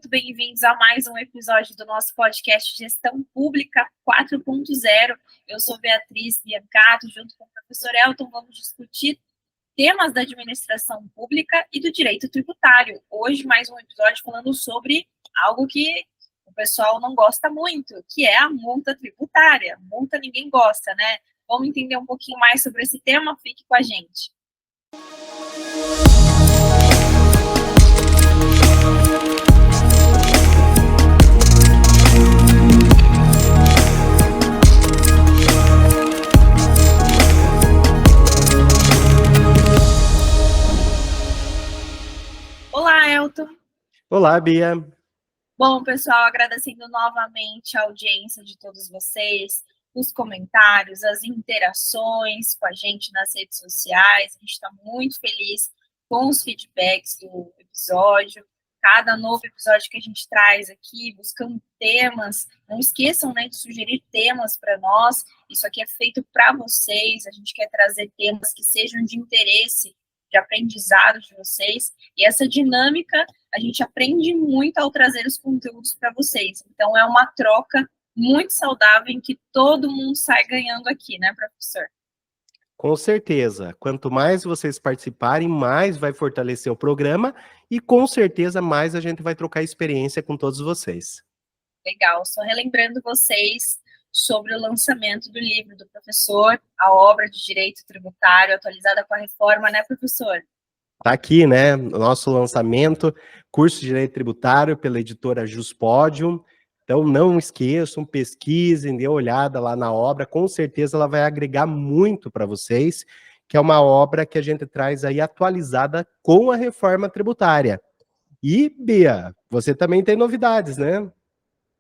muito bem-vindos a mais um episódio do nosso podcast Gestão Pública 4.0. Eu sou Beatriz Biancato, junto com o professor Elton, vamos discutir temas da administração pública e do direito tributário. Hoje, mais um episódio falando sobre algo que o pessoal não gosta muito, que é a multa tributária. Multa ninguém gosta, né? Vamos entender um pouquinho mais sobre esse tema? Fique com a gente. Olá, Elton. Olá, Bia. Bom, pessoal, agradecendo novamente a audiência de todos vocês, os comentários, as interações com a gente nas redes sociais. A gente está muito feliz com os feedbacks do episódio. Cada novo episódio que a gente traz aqui, buscando temas. Não esqueçam, né, de sugerir temas para nós. Isso aqui é feito para vocês. A gente quer trazer temas que sejam de interesse, de aprendizado de vocês. E essa dinâmica, a gente aprende muito ao trazer os conteúdos para vocês. Então, é uma troca muito saudável em que todo mundo sai ganhando aqui, né, professor? Com certeza. Quanto mais vocês participarem, mais vai fortalecer o programa e, com certeza, mais a gente vai trocar experiência com todos vocês. Legal. Só relembrando vocês sobre o lançamento do livro do professor, a obra de Direito Tributário, atualizada com a reforma, né, professor? Está aqui, né, o nosso lançamento, curso de Direito Tributário pela editora Juspodium. Então, não esqueçam, pesquisem, dê uma olhada lá na obra, com certeza ela vai agregar muito para vocês, que é uma obra que a gente traz aí atualizada com a reforma tributária. E, Bia, você também tem novidades, né?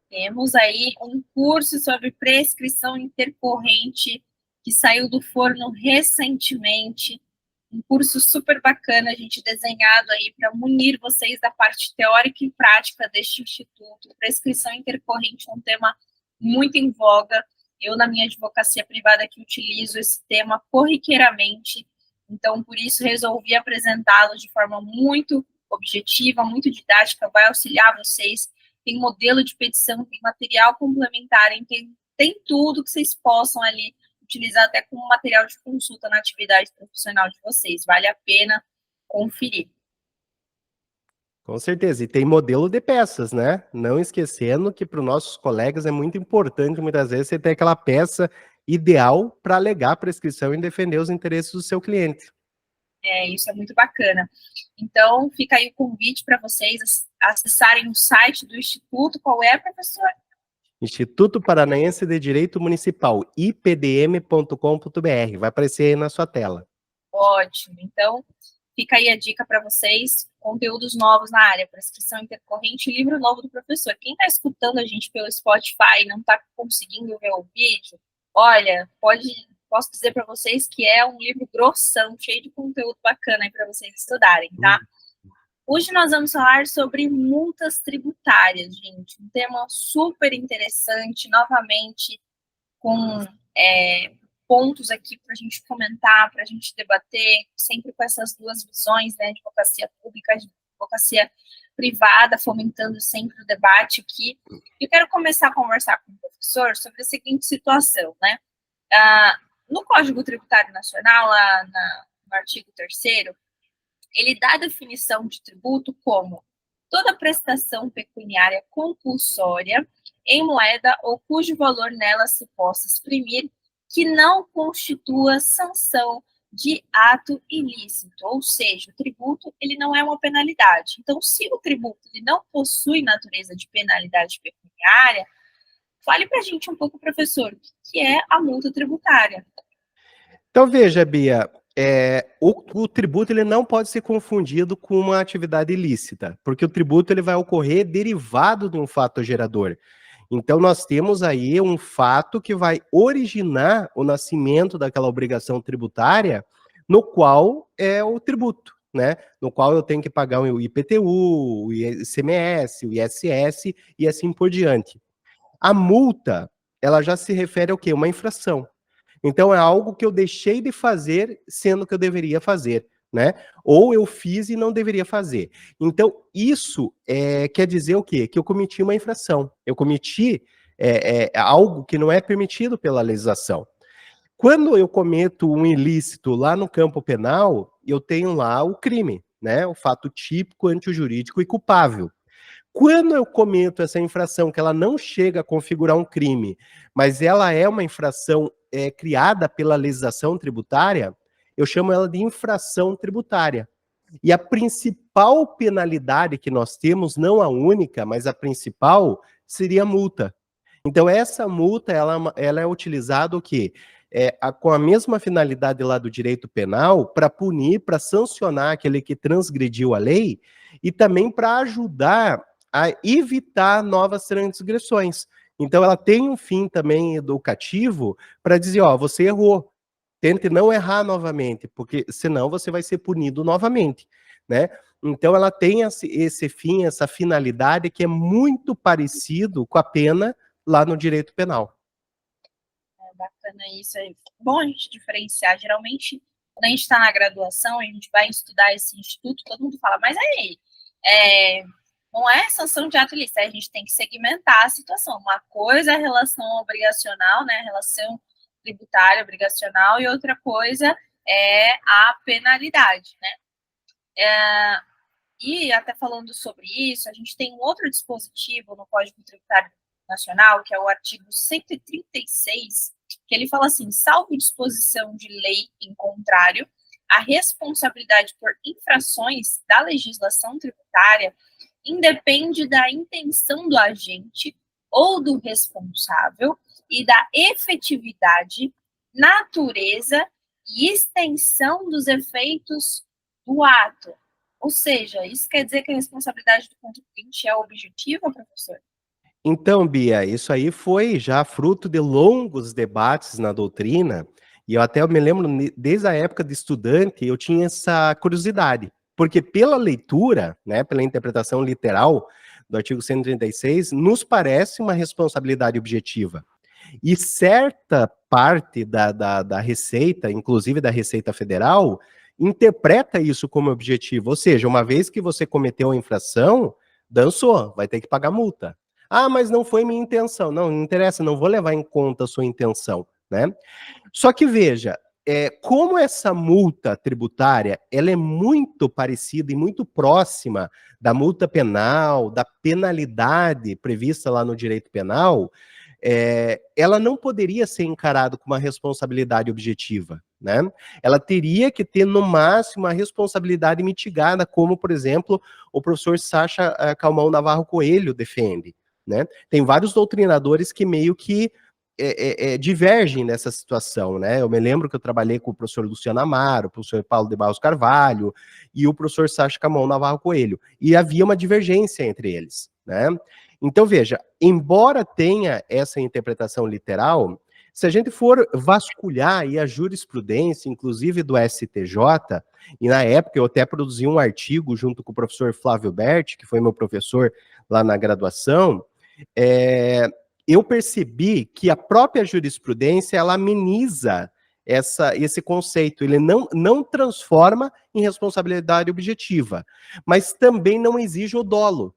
Temos aí um curso sobre prescrição intercorrente que saiu do forno recentemente. Um curso super bacana, a gente desenhado aí para munir vocês da parte teórica e prática deste instituto. Prescrição intercorrente é um tema muito em voga. Eu, na minha advocacia privada, que utilizo esse tema corriqueiramente. Então, por isso, resolvi apresentá-lo de forma muito objetiva, muito didática, vai auxiliar vocês. Tem modelo de petição, tem material complementar, tem tudo que vocês possam ali utilizar até como material de consulta na atividade profissional de vocês. Vale a pena conferir. Com certeza, e tem modelo de peças, né? Não esquecendo que para os nossos colegas é muito importante, muitas vezes, você ter aquela peça ideal para alegar a prescrição e defender os interesses do seu cliente. Isso é muito bacana. Então, fica aí o convite para vocês acessarem o site do Instituto. Qual é, professor? Instituto Paranaense de Direito Municipal, ipdm.com.br. Vai aparecer aí na sua tela. Ótimo. Então, fica aí a dica para vocês, conteúdos novos na área, prescrição intercorrente, livro novo do professor. Quem está escutando a gente pelo Spotify e não está conseguindo ver o vídeo, olha, posso dizer para vocês que é um livro grossão, cheio de conteúdo bacana aí para vocês estudarem, tá? Hoje nós vamos falar sobre multas tributárias, gente. Um tema super interessante, novamente, com pontos aqui para a gente comentar, para a gente debater, sempre com essas duas visões, né? Advocacia pública, advocacia privada, fomentando sempre o debate aqui. Eu quero começar a conversar com o professor sobre a seguinte situação, né? No Código Tributário Nacional, lá no artigo 3º, ele dá a definição de tributo como toda prestação pecuniária compulsória em moeda ou cujo valor nela se possa exprimir que não constitua sanção de ato ilícito, ou seja, o tributo ele não é uma penalidade. Então, se o tributo ele não possui natureza de penalidade pecuniária, fale para a gente um pouco, professor, o que é a multa tributária. Então, veja, Bia, o tributo ele não pode ser confundido com uma atividade ilícita, porque o tributo ele vai ocorrer derivado de um fato gerador. Então, nós temos aí um fato que vai originar o nascimento daquela obrigação tributária, no qual é o tributo, né? No qual eu tenho que pagar o IPTU, o ICMS, o ISS e assim por diante. A multa, ela já se refere ao quê? Uma infração. Então, é algo que eu deixei de fazer, sendo que eu deveria fazer. né? Ou eu fiz e não deveria fazer. Então, isso quer dizer o quê? Que eu cometi uma infração. Eu cometi algo que não é permitido pela legislação. Quando eu cometo um ilícito lá no campo penal, eu tenho lá o crime, né? O fato típico, antijurídico e culpável. Quando eu cometo essa infração, que ela não chega a configurar um crime, mas ela é uma infração criada pela legislação tributária, eu chamo ela de infração tributária. E a principal penalidade que nós temos, não a única, mas a principal, seria a multa. Então, essa multa, ela é utilizada o quê? Com a mesma finalidade lá do direito penal, para punir, para sancionar aquele que transgrediu a lei, e também para ajudar a evitar novas transgressões. Então, ela tem um fim também educativo para dizer, ó, você errou, tente não errar novamente, porque senão você vai ser punido novamente, né? Então, ela tem esse fim, essa finalidade que é muito parecido com a pena lá no direito penal. Bacana isso aí. Bom a gente diferenciar. Geralmente, quando a gente está na graduação, a gente vai estudar esse instituto, todo mundo fala, mas aí, não é sanção de ato ilícito, a gente tem que segmentar a situação. Uma coisa é a relação obrigacional, né, a relação tributária obrigacional, e outra coisa é a penalidade, né? E até falando sobre isso, a gente tem um outro dispositivo no Código Tributário Nacional, que é o artigo 136, que ele fala assim, salvo disposição de lei em contrário, a responsabilidade por infrações da legislação tributária independe da intenção do agente ou do responsável e da efetividade, natureza e extensão dos efeitos do ato. Ou seja, isso quer dizer que a responsabilidade do contribuinte é objetiva, professor? Então, Bia, isso aí foi já fruto de longos debates na doutrina, e eu me lembro, desde a época de estudante, eu tinha essa curiosidade, porque pela leitura, né, pela interpretação literal do artigo 136, nos parece uma responsabilidade objetiva. E certa parte da Receita, inclusive da Receita Federal, interpreta isso como objetivo, ou seja, uma vez que você cometeu a infração, dançou, vai ter que pagar multa. Ah, mas não foi minha intenção. Não interessa, não vou levar em conta a sua intenção, né? Só que veja, como essa multa tributária, ela é muito parecida e muito próxima da multa penal, da penalidade prevista lá no direito penal, ela não poderia ser encarada como uma responsabilidade objetiva, né? Ela teria que ter, no máximo, a responsabilidade mitigada, como, por exemplo, o professor Sacha Calmon Navarro Coelho defende, né? Tem vários doutrinadores que meio que divergem nessa situação, né? Eu me lembro que eu trabalhei com o professor Luciano Amaro, o professor Paulo de Barros Carvalho e o professor Sacha Calmon Navarro Coelho, e havia uma divergência entre eles, né? Então, veja, embora tenha essa interpretação literal, se a gente for vasculhar aí a jurisprudência, inclusive do STJ, e na época eu até produzi um artigo junto com o professor Flávio Berti, que foi meu professor lá na graduação, eu percebi que a própria jurisprudência, ela ameniza esse conceito, ele não transforma em responsabilidade objetiva, mas também não exige o dolo.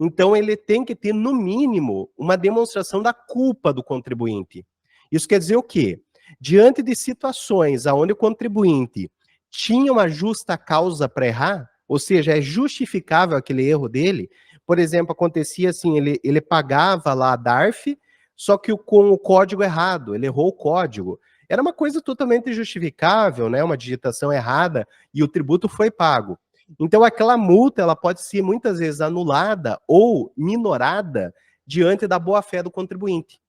Então, ele tem que ter, no mínimo, uma demonstração da culpa do contribuinte. Isso quer dizer o quê? Diante de situações onde o contribuinte tinha uma justa causa para errar, ou seja, é justificável aquele erro dele, por exemplo, acontecia assim, ele pagava lá a DARF, só que com o código errado, ele errou o código. Era uma coisa totalmente justificável, né? Uma digitação errada, e o tributo foi pago. Então, aquela multa, ela pode ser muitas vezes anulada ou minorada diante da boa-fé do contribuinte.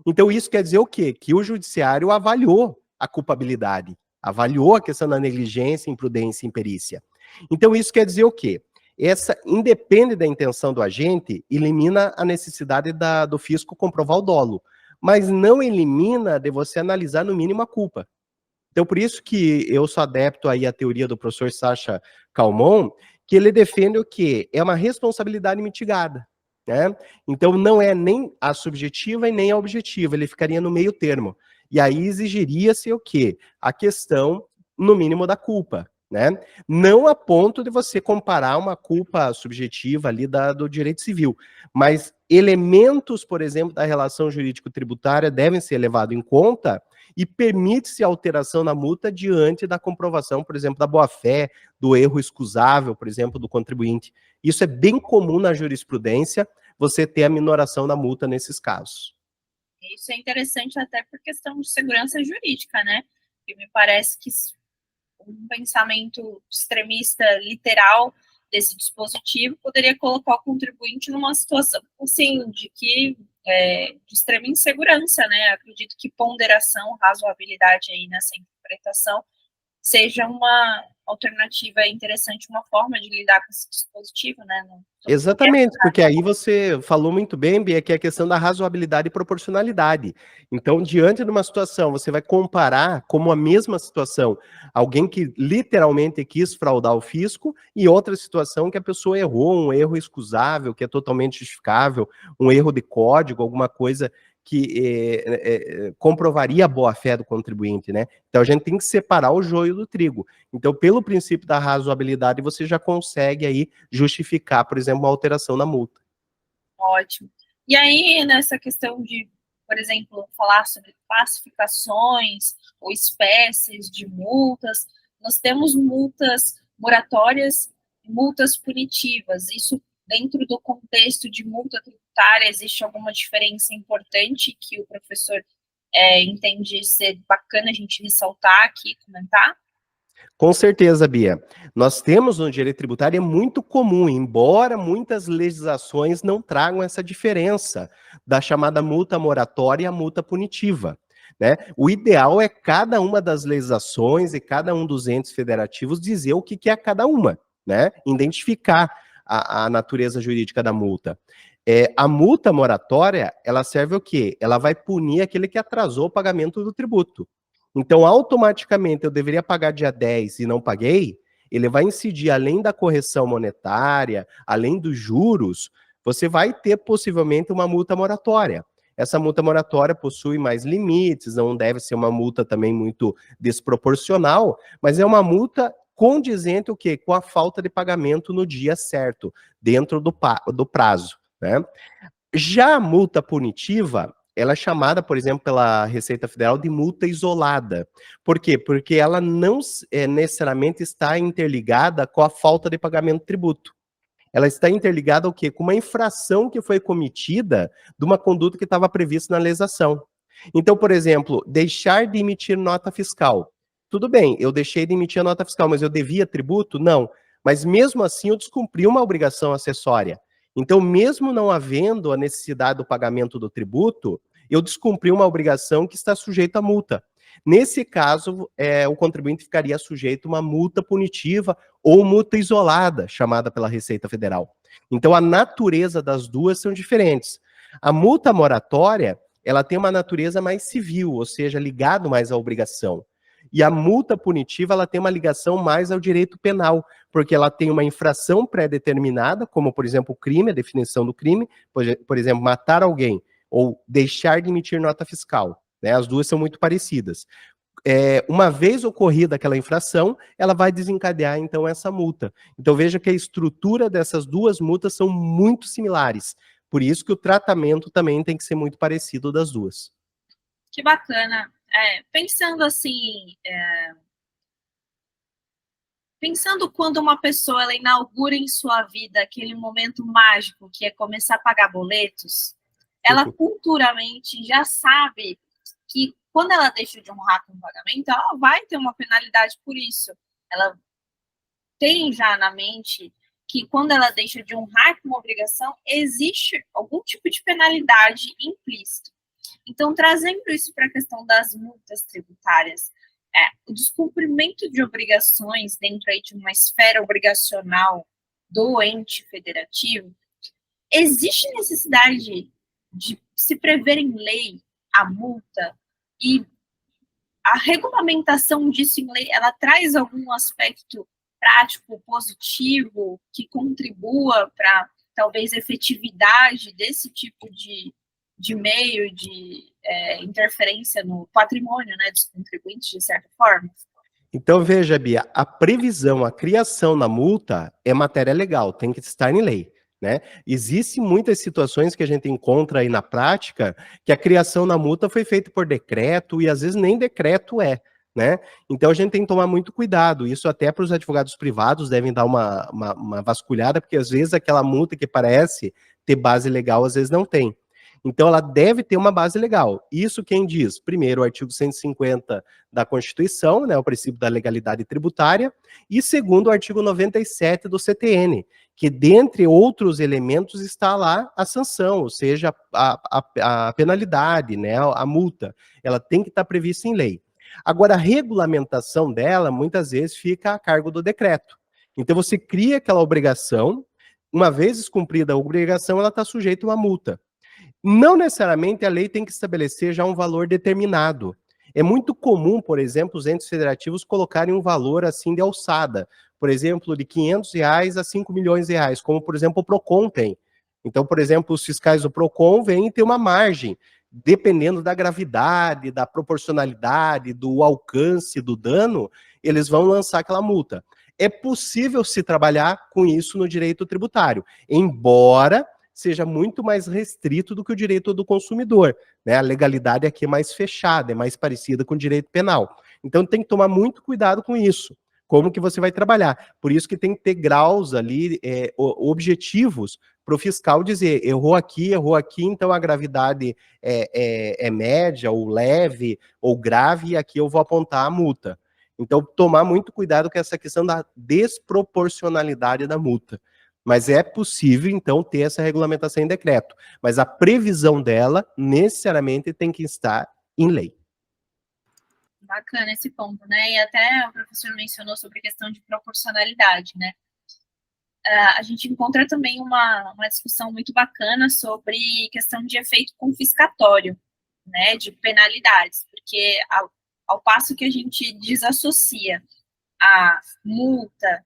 Então, isso quer dizer o quê? Que o judiciário avaliou a culpabilidade, avaliou a questão da negligência, imprudência e imperícia. Então, isso quer dizer o quê? Essa, independe da intenção do agente, elimina a necessidade do fisco comprovar o dolo, mas não elimina de você analisar no mínimo a culpa. Então, por isso que eu sou adepto aí à teoria do professor Sacha Calmon, que ele defende o quê? É uma responsabilidade mitigada, né? Então, não é nem a subjetiva e nem a objetiva, ele ficaria no meio termo. E aí exigiria-se o quê? A questão, no mínimo, da culpa, né? Não a ponto de você comparar uma culpa subjetiva ali do direito civil, mas elementos, por exemplo, da relação jurídico-tributária devem ser levados em conta e permite-se alteração na multa diante da comprovação, por exemplo, da boa-fé, do erro excusável, por exemplo, do contribuinte. Isso é bem comum na jurisprudência, você ter a minoração da multa nesses casos. Isso é interessante até por questão de segurança jurídica, né? E me parece que um pensamento extremista literal desse dispositivo poderia colocar o contribuinte numa situação, assim, de extrema insegurança, né? Acredito que ponderação, razoabilidade aí nessa interpretação seja uma alternativa interessante, uma forma de lidar com esse dispositivo, né? Exatamente, porque aí você falou muito bem, Bia, que é a questão da razoabilidade e proporcionalidade. Então, diante de uma situação, você vai comparar como a mesma situação, alguém que literalmente quis fraudar o fisco e outra situação que a pessoa errou, um erro excusável, que é totalmente justificável, um erro de código, alguma coisa que comprovaria a boa-fé do contribuinte, né? Então, a gente tem que separar o joio do trigo. Então, pelo princípio da razoabilidade, você já consegue aí justificar, por exemplo, uma alteração na multa. Ótimo. E aí, nessa questão de, por exemplo, falar sobre classificações ou espécies de multas, nós temos multas moratórias e multas punitivas. Isso, dentro do contexto de multa tributária, existe alguma diferença importante que o professor entende ser bacana a gente ressaltar aqui, comentar? Com certeza, Bia. Nós temos no direito tributário, é muito comum, embora muitas legislações não tragam essa diferença da chamada multa moratória e a multa punitiva, né? O ideal é cada uma das legislações e cada um dos entes federativos dizer o que é cada uma, né? Identificar a natureza jurídica da multa. A multa moratória, ela serve o quê? Ela vai punir aquele que atrasou o pagamento do tributo. Então, automaticamente, eu deveria pagar dia 10 e não paguei, ele vai incidir, além da correção monetária, além dos juros, você vai ter possivelmente uma multa moratória. Essa multa moratória possui mais limites, não deve ser uma multa também muito desproporcional, mas é uma multa condizente o quê? Com a falta de pagamento no dia certo, dentro do prazo, né? Já a multa punitiva, ela é chamada, por exemplo, pela Receita Federal de multa isolada. Por quê? Porque ela não necessariamente está interligada com a falta de pagamento de tributo. Ela está interligada ao quê? Com uma infração que foi cometida de uma conduta que estava prevista na legislação. Então, por exemplo, deixar de emitir nota fiscal. Tudo bem, eu deixei de emitir a nota fiscal, mas eu devia tributo? Não. Mas mesmo assim eu descumpri uma obrigação acessória. Então, mesmo não havendo a necessidade do pagamento do tributo, eu descumpri uma obrigação que está sujeita a multa. Nesse caso, o contribuinte ficaria sujeito a uma multa punitiva ou multa isolada, chamada pela Receita Federal. Então, a natureza das duas são diferentes. A multa moratória, ela tem uma natureza mais civil, ou seja, ligado mais à obrigação. E a multa punitiva, ela tem uma ligação mais ao direito penal, porque ela tem uma infração pré-determinada, como, por exemplo, o crime, a definição do crime, por exemplo, matar alguém, ou deixar de emitir nota fiscal, né? As duas são muito parecidas. Uma vez ocorrida aquela infração, ela vai desencadear, então, essa multa. Então, veja que a estrutura dessas duas multas são muito similares. Por isso que o tratamento também tem que ser muito parecido das duas. Que bacana. Pensando assim, pensando quando uma pessoa ela inaugura em sua vida aquele momento mágico que é começar a pagar boletos, ela culturalmente já sabe que quando ela deixa de honrar com o pagamento, ela vai ter uma penalidade por isso. Ela tem já na mente que quando ela deixa de honrar com uma obrigação, existe algum tipo de penalidade implícita. Então, trazendo isso para a questão das multas tributárias, o descumprimento de obrigações dentro aí de uma esfera obrigacional do ente federativo, existe necessidade de se prever em lei a multa e a regulamentação disso em lei, ela traz algum aspecto prático, positivo, que contribua para talvez efetividade desse tipo de meio de interferência no patrimônio, né, dos contribuintes, de certa forma? Então, veja, Bia, a previsão, a criação na multa é matéria legal, tem que estar em lei, né? Existem muitas situações que a gente encontra aí na prática que a criação na multa foi feita por decreto e às vezes nem decreto é, né? Então a gente tem que tomar muito cuidado, isso até para os advogados privados devem dar uma vasculhada, porque às vezes aquela multa que parece ter base legal, às vezes não tem. Então, ela deve ter uma base legal. Isso quem diz? Primeiro, o artigo 150 da Constituição, né, o princípio da legalidade tributária, e segundo, o artigo 97 do CTN, que, dentre outros elementos, está lá a sanção, ou seja, a penalidade, né, a multa. Ela tem que estar prevista em lei. Agora, a regulamentação dela, muitas vezes, fica a cargo do decreto. Então, você cria aquela obrigação, uma vez descumprida a obrigação, ela está sujeita a uma multa. Não necessariamente a lei tem que estabelecer já um valor determinado. É muito comum, por exemplo, os entes federativos colocarem um valor assim de alçada, por exemplo, de R$ 500 a 5 milhões de reais, como, por exemplo, o PROCON tem. Então, por exemplo, os fiscais do PROCON vêm ter uma margem, dependendo da gravidade, da proporcionalidade, do alcance do dano, eles vão lançar aquela multa. É possível se trabalhar com isso no direito tributário, embora seja muito mais restrito do que o direito do consumidor, né? A legalidade aqui é mais fechada, é mais parecida com o direito penal. Então tem que tomar muito cuidado com isso, como que você vai trabalhar. Por isso que tem que ter graus ali, objetivos, para o fiscal dizer, errou aqui, então a gravidade é média, ou leve, ou grave, e aqui eu vou apontar a multa. Então, tomar muito cuidado com essa questão da desproporcionalidade da multa. Mas é possível, então, ter essa regulamentação em decreto. Mas a previsão dela, necessariamente, tem que estar em lei. Bacana esse ponto, né? E até o professor mencionou sobre a questão de proporcionalidade, né? A gente encontra também uma discussão muito bacana sobre questão de efeito confiscatório, né? De penalidades, porque ao passo que a gente desassocia a multa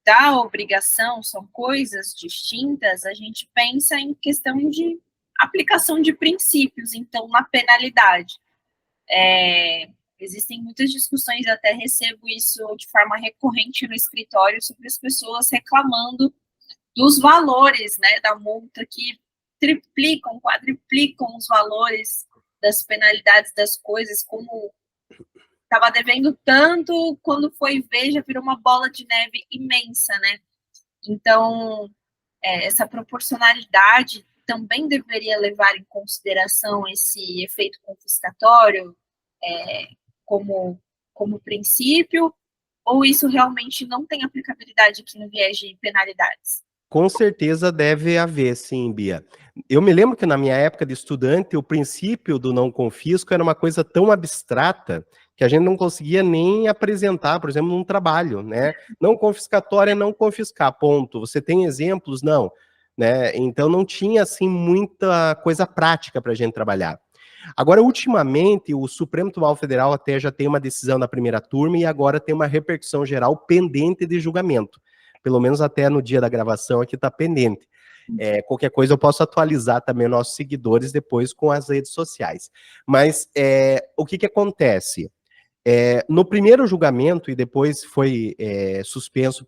da obrigação, são coisas distintas, a gente pensa em questão de aplicação de princípios, então, na penalidade. Existem muitas discussões, até recebo isso de forma recorrente no escritório, sobre as pessoas reclamando dos valores, né, da multa, que triplicam, quadriplicam os valores das penalidades das coisas, como estava devendo tanto, quando foi ver, já virou uma bola de neve imensa, né? Então, essa proporcionalidade também deveria levar em consideração esse efeito confiscatório como princípio, ou isso realmente não tem aplicabilidade aqui no viés de penalidades? Com certeza deve haver, sim, Bia. Eu me lembro que na minha época de estudante, o princípio do não confisco era uma coisa tão abstrata que a gente não conseguia nem apresentar, por exemplo, num trabalho, né? Não confiscatório é não confiscar, ponto. Você tem exemplos? Não. Né? Então não tinha, assim, muita coisa prática para a gente trabalhar. Agora, ultimamente, o Supremo Tribunal Federal até já tem uma decisão na primeira turma e agora tem uma repercussão geral pendente de julgamento. Pelo menos até no dia da gravação aqui está pendente. Qualquer coisa eu posso atualizar também nossos seguidores depois com as redes sociais. Mas o que acontece? No primeiro julgamento, e depois foi suspenso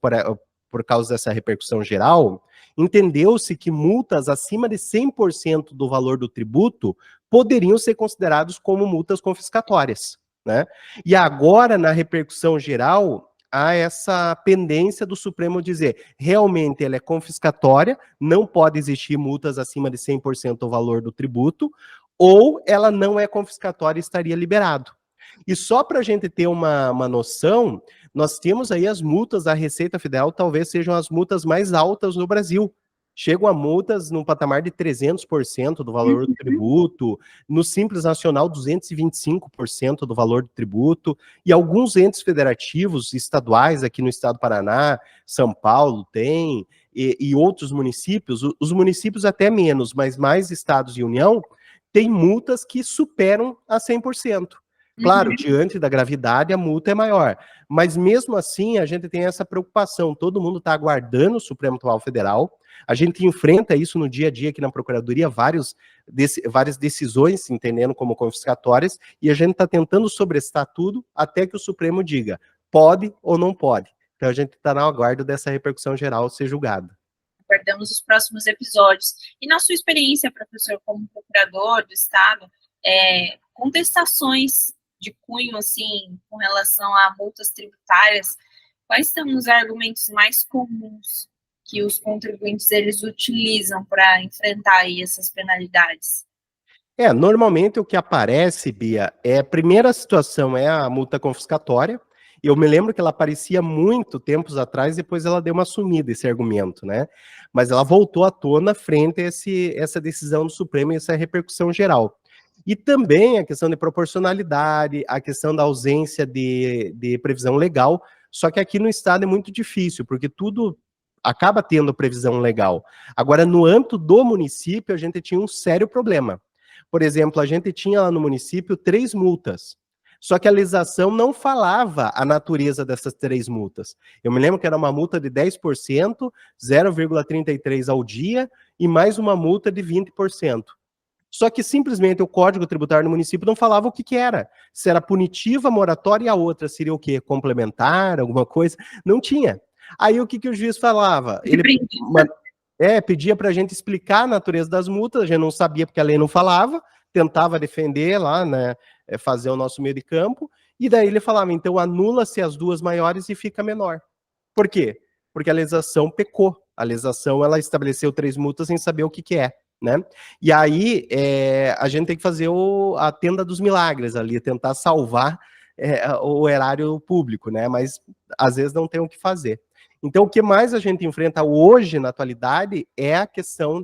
por causa dessa repercussão geral, entendeu-se que multas acima de 100% do valor do tributo poderiam ser considerados como multas confiscatórias, né? E agora, na repercussão geral, há essa pendência do Supremo dizer, realmente ela é confiscatória, não pode existir multas acima de 100% do valor do tributo, ou ela não é confiscatória e estaria liberado. E só para a gente ter uma noção, nós temos aí as multas da Receita Federal, talvez sejam as multas mais altas no Brasil. Chegam a multas num patamar de 300% do valor do tributo, no Simples Nacional 225% do valor do tributo, e alguns entes federativos estaduais aqui no estado do Paraná, São Paulo tem, e outros municípios, os municípios até menos, mas mais estados e União, tem multas que superam a 100%. Claro, diante da gravidade, a multa é maior. Mas mesmo assim, a gente tem essa preocupação. Todo mundo está aguardando o Supremo Tribunal Federal. A gente enfrenta isso no dia a dia aqui na Procuradoria, várias decisões entendendo como confiscatórias, e a gente está tentando sobrestar tudo até que o Supremo diga, pode ou não pode. Então a gente está no aguardo dessa repercussão geral ser julgada. Aguardamos os próximos episódios. E na sua experiência, professor, como procurador do Estado, contestações de cunho, assim, com relação a multas tributárias, quais são os argumentos mais comuns que os contribuintes eles utilizam para enfrentar aí essas penalidades? Normalmente o que aparece, Bia, a primeira situação é a multa confiscatória. Eu me lembro que ela aparecia muito tempos atrás, depois ela deu uma sumida, esse argumento, né? Mas ela voltou à tona frente a essa decisão do Supremo e essa repercussão geral. E também a questão de proporcionalidade, a questão da ausência de previsão legal, só que aqui no Estado é muito difícil, porque tudo acaba tendo previsão legal. Agora, no âmbito do município, a gente tinha um sério problema. Por exemplo, a gente tinha lá no município 3 multas. Só que a legislação não falava a natureza dessas 3 multas. Eu me lembro que era uma multa de 10%, 0,33 ao dia e mais uma multa de 20%. Só que simplesmente o Código Tributário do município não falava o que era. Se era punitiva, moratória e a outra seria o quê? Complementar, alguma coisa? Não tinha. Aí o que o juiz falava? Ele pedia para a gente explicar a natureza das multas, a gente não sabia porque a lei não falava, tentava defender lá, né, fazer o nosso meio de campo, e daí ele falava, então anula-se as 2 maiores e fica menor. Por quê? Porque a legislação pecou. A legislação, ela estabeleceu 3 multas sem saber o que é, né? E aí, a gente tem que fazer a tenda dos milagres ali, tentar salvar o erário público, né? Mas, às vezes, não tem o que fazer. Então, o que mais a gente enfrenta hoje, na atualidade, é a questão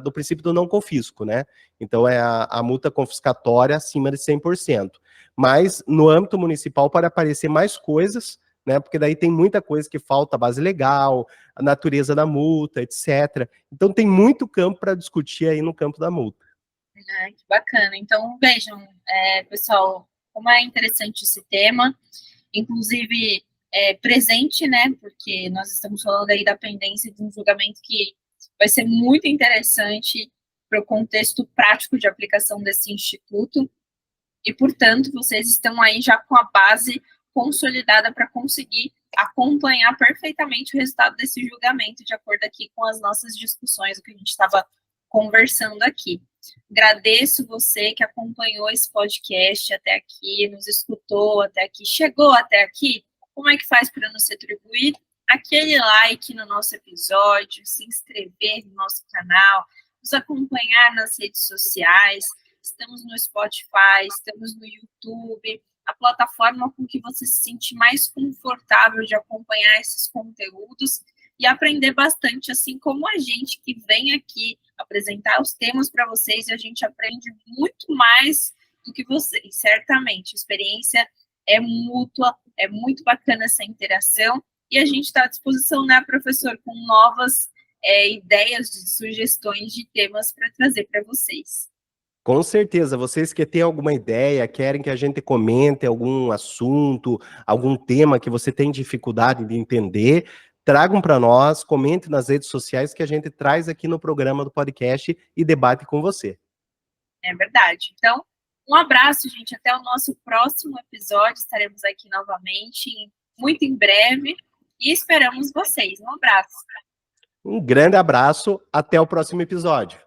do princípio do não confisco, né? Então, é a multa confiscatória acima de 100%. Mas, no âmbito municipal, pode aparecer mais coisas, né? Porque daí tem muita coisa que falta, base legal, a natureza da multa, etc. Então, tem muito campo para discutir aí no campo da multa. Que bacana. Então, vejam, pessoal, como é interessante esse tema, inclusive presente, né? Porque nós estamos falando aí da pendência de um julgamento que vai ser muito interessante para o contexto prático de aplicação desse instituto. E, portanto, vocês estão aí já com a base consolidada para conseguir acompanhar perfeitamente o resultado desse julgamento, de acordo aqui com as nossas discussões, o que a gente estava conversando aqui. Agradeço você que acompanhou esse podcast até aqui, nos escutou até aqui, chegou até aqui. Como é que faz para nos retribuir? Aquele like no nosso episódio, se inscrever no nosso canal, nos acompanhar nas redes sociais. Estamos no Spotify, estamos no YouTube, a plataforma com que você se sente mais confortável de acompanhar esses conteúdos e aprender bastante, assim como a gente que vem aqui apresentar os temas para vocês, e a gente aprende muito mais do que vocês, certamente. A experiência é mútua, é muito bacana essa interação, e a gente está à disposição, né, professor, com novas ideias, sugestões de temas para trazer para vocês. Com certeza, vocês que têm alguma ideia, querem que a gente comente algum assunto, algum tema que você tem dificuldade de entender, tragam para nós, comente nas redes sociais que a gente traz aqui no programa do podcast e debate com você. É verdade. Então, um abraço, gente. Até o nosso próximo episódio. Estaremos aqui novamente, muito em breve. E esperamos vocês. Um abraço. Um grande abraço. Até o próximo episódio.